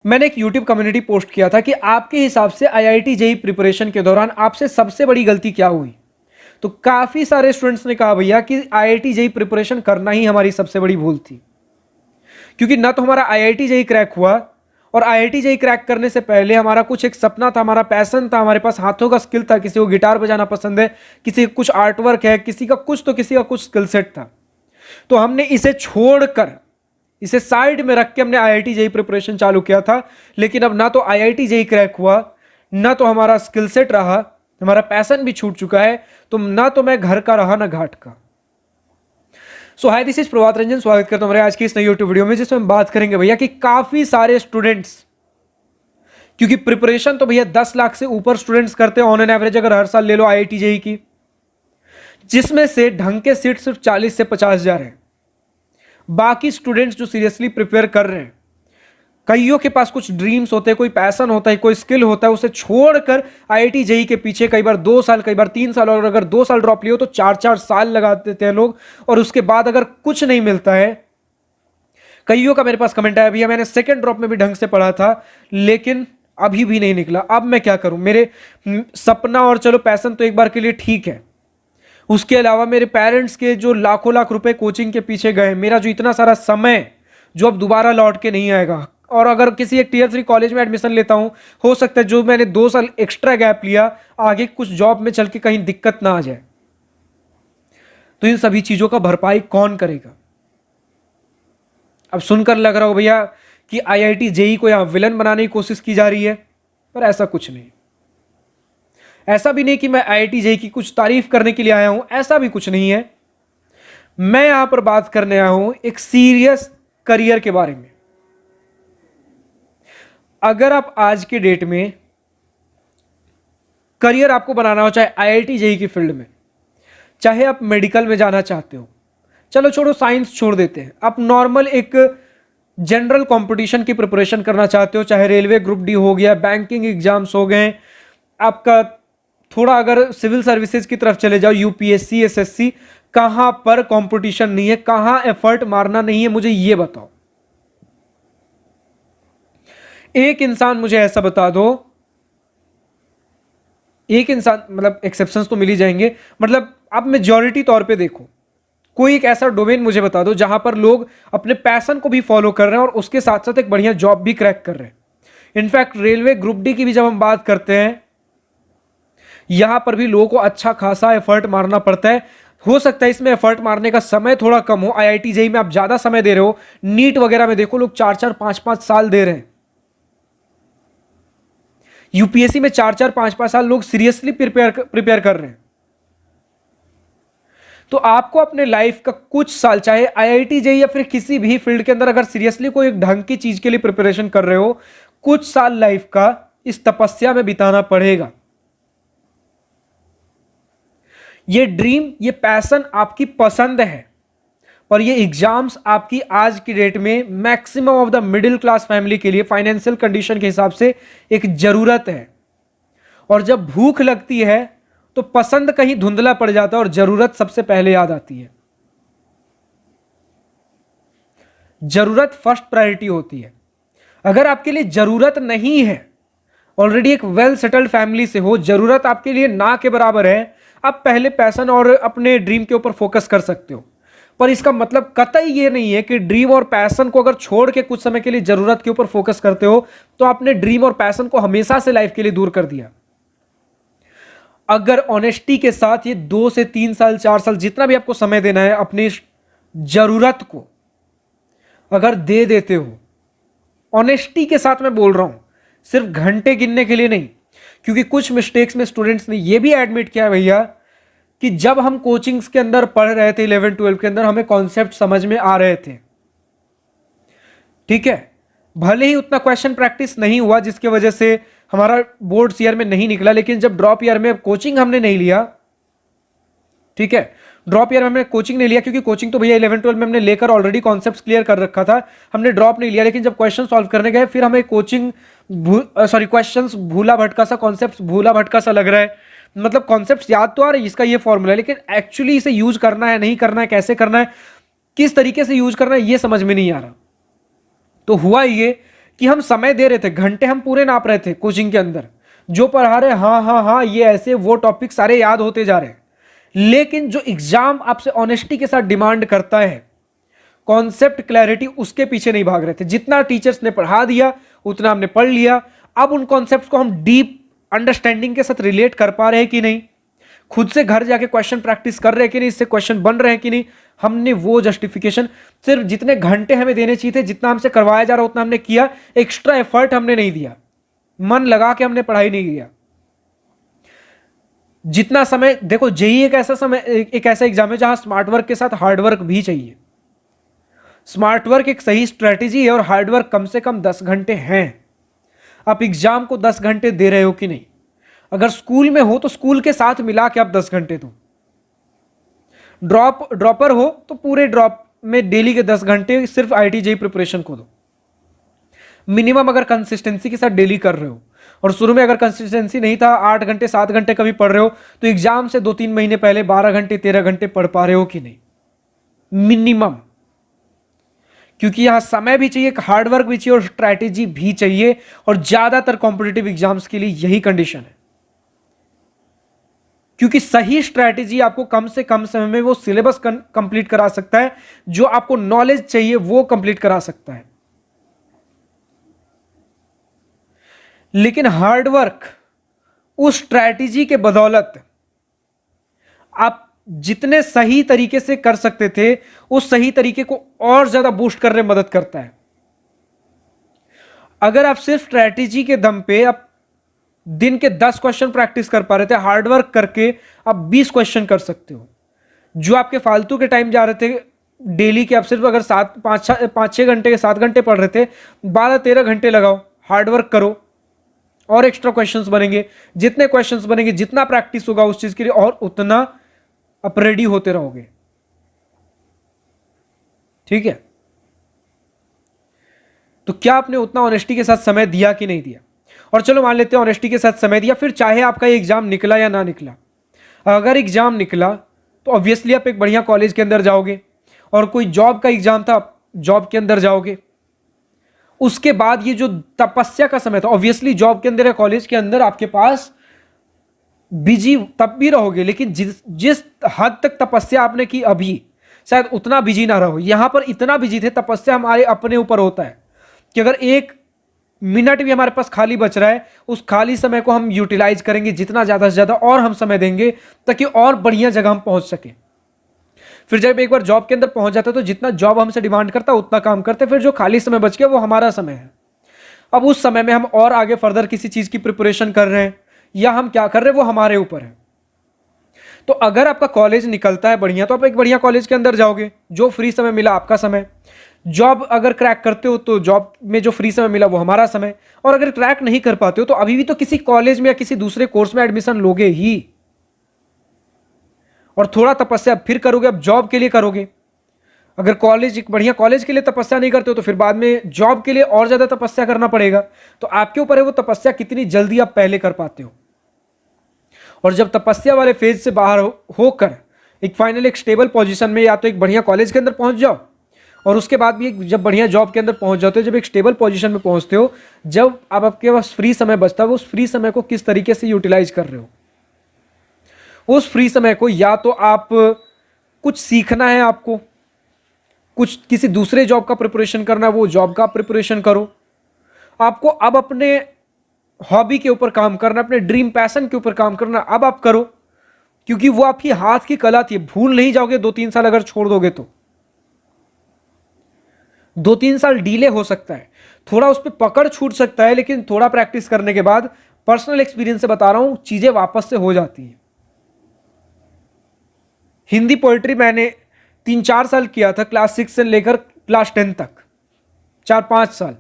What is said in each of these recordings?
मैंने एक YouTube community post किया था कि आपके हिसाब से IIT जेईई प्रिपरेशन के दौरान आपसे सबसे बड़ी गलती क्या हुई। तो काफी सारे स्टूडेंट्स ने कहा भैया कि IIT जेईई प्रिपरेशन करना ही हमारी सबसे बड़ी भूल थी, क्योंकि ना तो हमारा IIT जेईई क्रैक हुआ और IIT जेईई क्रैक करने से पहले हमारा कुछ एक सपना था, हमारा पैशन था, हमारे पास हाथों का स्किल था, किसी को गिटार बजाना पसंद है, किसी का कुछ आर्ट वर्क है, किसी का कुछ तो किसी का कुछ स्किल सेट था। तो हमने इसे छोड़कर, इसे साइड में रख के हमने IIT जेईई प्रिपरेशन चालू किया था। लेकिन अब ना तो IIT जेईई क्रैक हुआ, ना तो हमारा स्किल सेट रहा, हमारा पैशन भी छूट चुका है, तो ना तो मैं घर का रहा ना घाट का। सो हाय, दिस इज प्रभात रंजन। स्वागत करता हूं हमारे आज की इस नई यूट्यूब वीडियो में, जिसमें हम बात करेंगे भैया कि काफी सारे स्टूडेंट्स, क्योंकि प्रिपरेशन तो भैया 10 लाख से ऊपर स्टूडेंट्स करते हैं ऑन एन एवरेज, अगर हर साल ले लो IIT जेईई की, जिसमें से ढंग के सीट सिर्फ 40 से 50 हजार है। बाकी स्टूडेंट्स जो सीरियसली प्रिपेयर कर रहे हैं, कईयों के पास कुछ ड्रीम्स होते हैं, कोई पैशन होता है, कोई स्किल होता है, उसे छोड़कर IIT जेईई के पीछे कई बार 2 साल, कई बार 3 साल, और अगर 2 साल ड्रॉप लियो तो 4-4 साल लगा देते हैं लोग। और उसके बाद अगर कुछ नहीं मिलता है, कईयों का मेरे पास कमेंट आया, भैया मैंने सेकंड ड्रॉप में भी ढंग से पढ़ा था लेकिन अभी भी नहीं निकला, अब मैं क्या करूं। मेरे सपना और चलो पैशन तो एक बार के लिए ठीक है, उसके अलावा मेरे पेरेंट्स के जो लाखों लाख रुपए कोचिंग के पीछे गए, मेरा जो इतना सारा समय जो अब दोबारा लौट के नहीं आएगा, और अगर किसी एक टियर 3 कॉलेज में एडमिशन लेता हूं, हो सकता है जो मैंने 2 साल एक्स्ट्रा गैप लिया, आगे कुछ जॉब में चल के कहीं दिक्कत ना आ जाए। तो इन सभी चीजों का भरपाई कौन करेगा। अब सुनकर लग रहा हो भैया कि IIT जेईई को यहां विलन बनाने की कोशिश की जा रही है, पर ऐसा कुछ नहीं। ऐसा भी नहीं कि मैं IIT जेईई की कुछ तारीफ करने के लिए आया हूं, ऐसा भी कुछ नहीं है। मैं यहां पर बात करने आया हूं एक सीरियस करियर के बारे में। अगर आप आज के डेट में करियर आपको बनाना हो, चाहे IIT जेईई की फील्ड में, चाहे आप मेडिकल में जाना चाहते हो, चलो छोड़ो साइंस छोड़ देते हैं, आप नॉर्मल एक जनरल कंपटीशन की प्रिपरेशन करना चाहते हो, चाहे रेलवे ग्रुप डी हो गया, बैंकिंग एग्जाम्स हो गए, आपका थोड़ा अगर सिविल सर्विसेज की तरफ चले जाओ, UPSC SSC, कहां पर कंपटीशन नहीं है, कहां एफर्ट मारना नहीं है, मुझे यह बताओ। एक इंसान मुझे ऐसा बता दो, एक इंसान, मतलब एक्सेप्शंस तो मिल ही जाएंगे, मतलब आप मेजॉरिटी तौर पे देखो, कोई एक ऐसा डोमेन मुझे बता दो जहां पर लोग अपने पैशन को भी फॉलो कर रहे हैं और उसके साथ साथ एक बढ़िया जॉब भी क्रैक कर रहे हैं। इनफैक्ट रेलवे ग्रुप डी की भी जब हम बात करते हैं, यहां पर भी लोगों को अच्छा खासा एफर्ट मारना पड़ता है। हो सकता है इसमें एफर्ट मारने का समय थोड़ा कम हो, IIT जेईई में आप ज्यादा समय दे रहे हो, नीट वगैरह में देखो लोग 4-4 5-5 साल दे रहे हैं, UPSC में 4-4 5-5 साल लोग सीरियसली प्रिपेयर कर रहे हैं। तो आपको अपने लाइफ का कुछ साल, चाहे IIT जेईई या फिर किसी भी फील्ड के अंदर, अगर सीरियसली कोई एक ढंग की चीज के लिए प्रिपरेशन कर रहे हो, कुछ साल लाइफ का इस तपस्या में बिताना पड़ेगा। ये ड्रीम, ये पैशन आपकी पसंद है, और ये एग्जाम्स आपकी आज की डेट में maximum of the middle class family के लिए फाइनेंशियल कंडीशन के हिसाब से एक जरूरत है। और जब भूख लगती है तो पसंद कहीं धुंधला पड़ जाता है और जरूरत सबसे पहले याद आती है। जरूरत फर्स्ट प्रायोरिटी होती है। अगर आपके लिए जरूरत नहीं है, ऑलरेडी एक वेल सेटल्ड फैमिली से हो, जरूरत आपके लिए ना के बराबर है, आप पहले पैशन और अपने ड्रीम के ऊपर फोकस कर सकते हो। पर इसका मतलब कतई ये नहीं है कि ड्रीम और पैशन को अगर छोड़ के कुछ समय के लिए जरूरत के ऊपर फोकस करते हो तो आपने ड्रीम और पैशन को हमेशा से लाइफ के लिए दूर कर दिया। अगर ऑनेस्टी के साथ ये 2 से 3 साल 4 साल जितना भी आपको समय देना है, अपनी जरूरत को अगर दे देते हो, ऑनेस्टी के साथ मैं बोल रहा हूं, सिर्फ घंटे गिनने के लिए नहीं, क्योंकि कुछ मिस्टेक्स में स्टूडेंट्स ने यह भी एडमिट किया है भैया कि जब हम कोचिंग्स के अंदर पढ़ रहे थे 11-12 के अंदर, हमें कॉन्सेप्ट समझ में आ रहे थे, ठीक है, भले ही उतना क्वेश्चन प्रैक्टिस नहीं हुआ जिसकी वजह से हमारा बोर्ड ईयर में नहीं निकला, लेकिन जब ड्रॉप ईयर में कोचिंग हमने नहीं लिया, ठीक है, ड्रॉप ईयर में हमने कोचिंग नहीं लिया, क्योंकि कोचिंग तो भैया 11-12 में हमने लेकर ऑलरेडी कॉन्सेप्ट्स क्लियर कर रखा था, हमने ड्रॉप नहीं लिया, लेकिन जब क्वेश्चन सॉल्व करने गए फिर हमें क्वेश्चंस भूला भटका सा, कॉन्सेप्ट भूला भटका सा लग रहा है। मतलब कॉन्सेप्ट याद तो आ रहा है, इसका ये फॉर्मूला है, लेकिन एक्चुअली इसे यूज करना है, नहीं करना है, कैसे करना है, किस तरीके से यूज करना है, ये समझ में नहीं आ रहा। तो हुआ ये कि हम समय दे रहे थे, घंटे हम पूरे नाप रहे थे कोचिंग के अंदर, जो पढ़ा रहे हाँ हाँ हाँ ये ऐसे, वो टॉपिक सारे याद होते जा रहे हैं, लेकिन जो एग्जाम आपसे ऑनेस्टी के साथ डिमांड करता है, कॉन्सेप्ट क्लैरिटी, उसके पीछे नहीं भाग रहे थे। जितना टीचर्स ने पढ़ा दिया उतना हमने पढ़ लिया। अब उन कॉन्सेप्ट्स को हम डीप अंडरस्टैंडिंग के साथ रिलेट कर पा रहे हैं कि नहीं, खुद से घर जाके क्वेश्चन प्रैक्टिस कर रहे हैं कि नहीं, इससे क्वेश्चन बन रहे हैं कि नहीं, हमने वो जस्टिफिकेशन, सिर्फ जितने घंटे हमें देने चाहिए थे, जितना हमसे करवाया जा रहा उतना हमने किया, एक्स्ट्रा एफर्ट हमने नहीं दिया, मन लगा के हमने पढ़ाई नहीं किया। जितना समय देखो, जेईई एक ऐसा समय, एक ऐसा एग्जाम है जहां स्मार्ट वर्क के साथ हार्ड वर्क भी चाहिए। स्मार्ट वर्क एक सही स्ट्रेटेजी है और हार्ड वर्क कम से कम 10 घंटे हैं। आप एग्जाम को 10 घंटे दे रहे हो कि नहीं? अगर स्कूल में हो तो स्कूल के साथ मिला के आप 10 घंटे दो। ड्रॉपर हो तो पूरे ड्रॉप में डेली के 10 घंटे सिर्फ आईआईटी जेईई प्रिपरेशन को दो। मिनिमम अगर कंसिस्टेंसी के साथ डेली कर रहे हो, और शुरू में अगर कंसिस्टेंसी नहीं था, 8 घंटे 7 घंटे कभी पढ़ रहे हो, तो एग्जाम से 2-3 महीने पहले 12 घंटे 13 घंटे पढ़ पा रहे हो कि नहीं, मिनिमम। क्योंकि यहां समय भी चाहिए, हार्डवर्क भी चाहिए और स्ट्रैटेजी भी चाहिए, और ज्यादातर कॉम्पिटिटिव एग्जाम्स के लिए यही कंडीशन है। क्योंकि सही स्ट्रैटेजी आपको कम से कम समय में वो सिलेबस कंप्लीट करा सकता है, जो आपको नॉलेज चाहिए वो कंप्लीट करा सकता है। लेकिन हार्डवर्क उस स्ट्रैटेजी के बदौलत आप जितने सही तरीके से कर सकते थे, उस सही तरीके को और ज्यादा बूस्ट करने में मदद करता है। अगर आप सिर्फ स्ट्रैटेजी के दम पे आप दिन के 10 क्वेश्चन प्रैक्टिस कर पा रहे थे, हार्डवर्क करके आप 20 क्वेश्चन कर सकते हो। जो आपके फालतू के टाइम जा रहे थे डेली के, आप सिर्फ अगर 5-6 घंटे के 7 घंटे पढ़ रहे थे, 12-13 घंटे लगाओ, हार्डवर्क करो, और एक्स्ट्रा क्वेश्चंस बनेंगे। जितने क्वेश्चंस बनेंगे, जितना प्रैक्टिस होगा उस चीज के लिए, और उतना आप रेडी होते रहोगे। ठीक है? तो क्या आपने उतना ऑनेस्टी के साथ समय दिया कि नहीं दिया? और चलो मान लेते हैं ऑनेस्टी के साथ समय दिया, फिर चाहे आपका ये एग्जाम निकला या ना निकला। अगर एग्जाम निकला तो ऑब्वियसली आप एक बढ़िया कॉलेज के अंदर जाओगे, और कोई जॉब का एग्जाम था, जॉब के अंदर जाओगे। उसके बाद ये जो तपस्या का समय था, ऑब्वियसली जॉब के अंदर या कॉलेज के अंदर आपके पास बिजी तब भी रहोगे, लेकिन जिस हद तक तपस्या आपने की अभी, शायद उतना बिजी ना रहो। यहां पर इतना बिजी थे, तपस्या हमारे अपने ऊपर होता है कि अगर 1 मिनट भी हमारे पास खाली बच रहा है, उस खाली समय को हम यूटिलाइज करेंगे जितना ज्यादा से ज्यादा, और हम समय देंगे ताकि और बढ़िया जगह हम पहुंच सके। फिर जब एक बार जॉब के अंदर पहुंच जाते तो जितना जॉब हमसे डिमांड करता उतना काम करते, फिर जो खाली समय बच गया वो हमारा समय है। अब उस समय में हम और आगे फर्दर किसी चीज की प्रिपरेशन कर रहे हैं या हम क्या कर रहे हैं वो हमारे ऊपर है। तो अगर आपका कॉलेज निकलता है बढ़िया, तो आप एक बढ़िया कॉलेज के अंदर जाओगे, जो फ्री समय मिला आपका समय। जॉब अगर क्रैक करते हो तो जॉब में जो फ्री समय मिला वो हमारा समय, और अगर क्रैक नहीं कर पाते हो तो अभी भी तो किसी कॉलेज में या किसी दूसरे कोर्स में एडमिशन लोगे ही, और थोड़ा तपस्या फिर करोगे, अब जॉब के लिए करोगे। अगर कॉलेज, एक बढ़िया कॉलेज के लिए तपस्या नहीं करते हो तो फिर बाद में जॉब के लिए और ज्यादा तपस्या करना पड़ेगा। तो आपके ऊपर है वो तपस्या कितनी जल्दी आप पहले कर पाते हो। और जब तपस्या वाले फेज से बाहर होकर एक फाइनल एक स्टेबल पोजीशन में, या तो एक बढ़िया कॉलेज के अंदर पहुंच जाओ, और उसके बाद भी जब बढ़िया जॉब के अंदर पहुंच जाते हो, जब एक स्टेबल पोजीशन में पहुंचते हो, जब अब आपके पास फ्री समय बचता है, वो उस फ्री समय को किस तरीके से यूटिलाइज कर रहे हो। उस फ्री समय को या तो आप कुछ सीखना है, आपको कुछ किसी दूसरे जॉब का प्रिपरेशन करना है, वो जॉब का प्रिपरेशन करो। आपको अब अपने हॉबी के ऊपर काम करना, अपने ड्रीम पैशन के ऊपर काम करना, अब आप करो, क्योंकि वो आपकी हाथ की कला थी, भूल नहीं जाओगे 2-3 साल अगर छोड़ दोगे तो। 2-3 साल डीले हो सकता है, थोड़ा उस पर पकड़ छूट सकता है, लेकिन थोड़ा प्रैक्टिस करने के बाद, पर्सनल एक्सपीरियंस से बता रहा हूं, चीजें वापस से हो जाती हैं। हिंदी पोएट्री मैंने 3-4 साल किया था, क्लास 6 से लेकर क्लास 10 तक, 4-5 साल।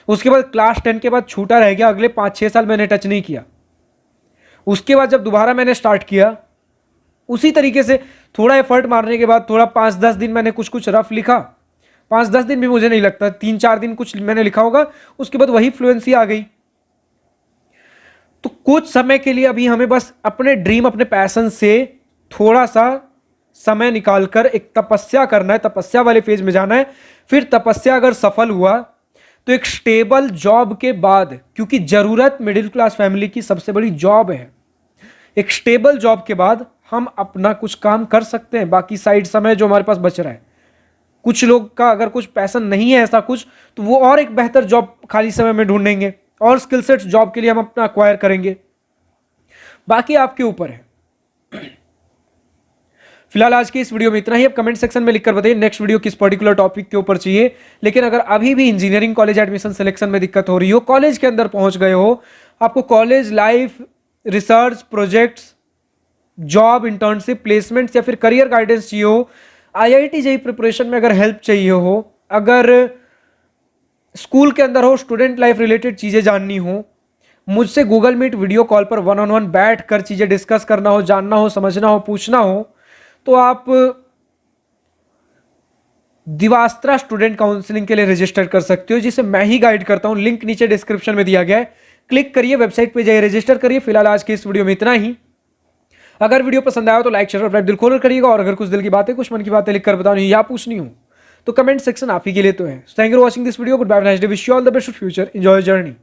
उसके बाद क्लास 10 के बाद छूटा रह गया, अगले 5-6 साल मैंने टच नहीं किया। उसके बाद जब दोबारा मैंने स्टार्ट किया, उसी तरीके से थोड़ा एफर्ट मारने के बाद, थोड़ा 5-10 दिन मैंने कुछ कुछ रफ लिखा। 5-10 दिन भी मुझे नहीं लगता, 3-4 दिन कुछ मैंने लिखा होगा, उसके बाद वही फ्लुएंसी आ गई। तो कुछ समय के लिए अभी हमें बस अपने ड्रीम, अपने पैशन से थोड़ा सा समय निकालकर एक तपस्या करना है, तपस्या वाले फेज में जाना है। फिर तपस्या अगर सफल हुआ तो एक स्टेबल जॉब के बाद, क्योंकि जरूरत मिडिल क्लास फैमिली की सबसे बड़ी जॉब है, एक स्टेबल जॉब के बाद हम अपना कुछ काम कर सकते हैं, बाकी साइड समय जो हमारे पास बच रहा है। कुछ लोग का अगर कुछ पैशन नहीं है ऐसा कुछ, तो वो और एक बेहतर जॉब खाली समय में ढूंढेंगे और स्किल सेट्स जॉब के लिए हम अपना अक्वायर करेंगे। बाकी आपके ऊपर है। फिलहाल आज की इस वीडियो में इतना ही। अब कमेंट सेक्शन में लिखकर बताइए नेक्स्ट वीडियो किस पर्टिकुलर टॉपिक के ऊपर चाहिए। लेकिन अगर अभी भी इंजीनियरिंग कॉलेज एडमिशन सिलेक्शन में दिक्कत हो रही हो, कॉलेज के अंदर पहुंच गए हो, आपको college life, research projects, job, internship, placements या फिर करियर गाइडेंस चाहिए हो, आईआईटी जेईई प्रिपरेशन में अगर हेल्प चाहिए हो, अगर स्कूल के अंदर हो, स्टूडेंट लाइफ रिलेटेड चीजें जाननी हो, मुझसे गूगल मीट वीडियो कॉल पर 1-on-1 बैठ कर चीजें डिस्कस करना हो, जानना हो, समझना हो, पूछना हो, तो आप दिवास्त्रा स्टूडेंट काउंसलिंग के लिए रजिस्टर कर सकते हो, जिसे मैं ही गाइड करता हूं। लिंक नीचे डिस्क्रिप्शन में दिया गया है, क्लिक करिए, वेबसाइट पे जाइए, रजिस्टर करिए। फिलहाल आज की इस वीडियो में इतना ही। अगर वीडियो पसंद आया तो लाइक शेयर और दिल खोलकर करिएगा, और अगर कुछ दिल की बातें, कुछ मन की बातें लिखकर बतानी या पूछनी हो तो कमेंट सेक्शन आप ही के लिए तो है। Thank you for watching this video. Goodbye, nice day, wish you all the best for future, enjoy journey.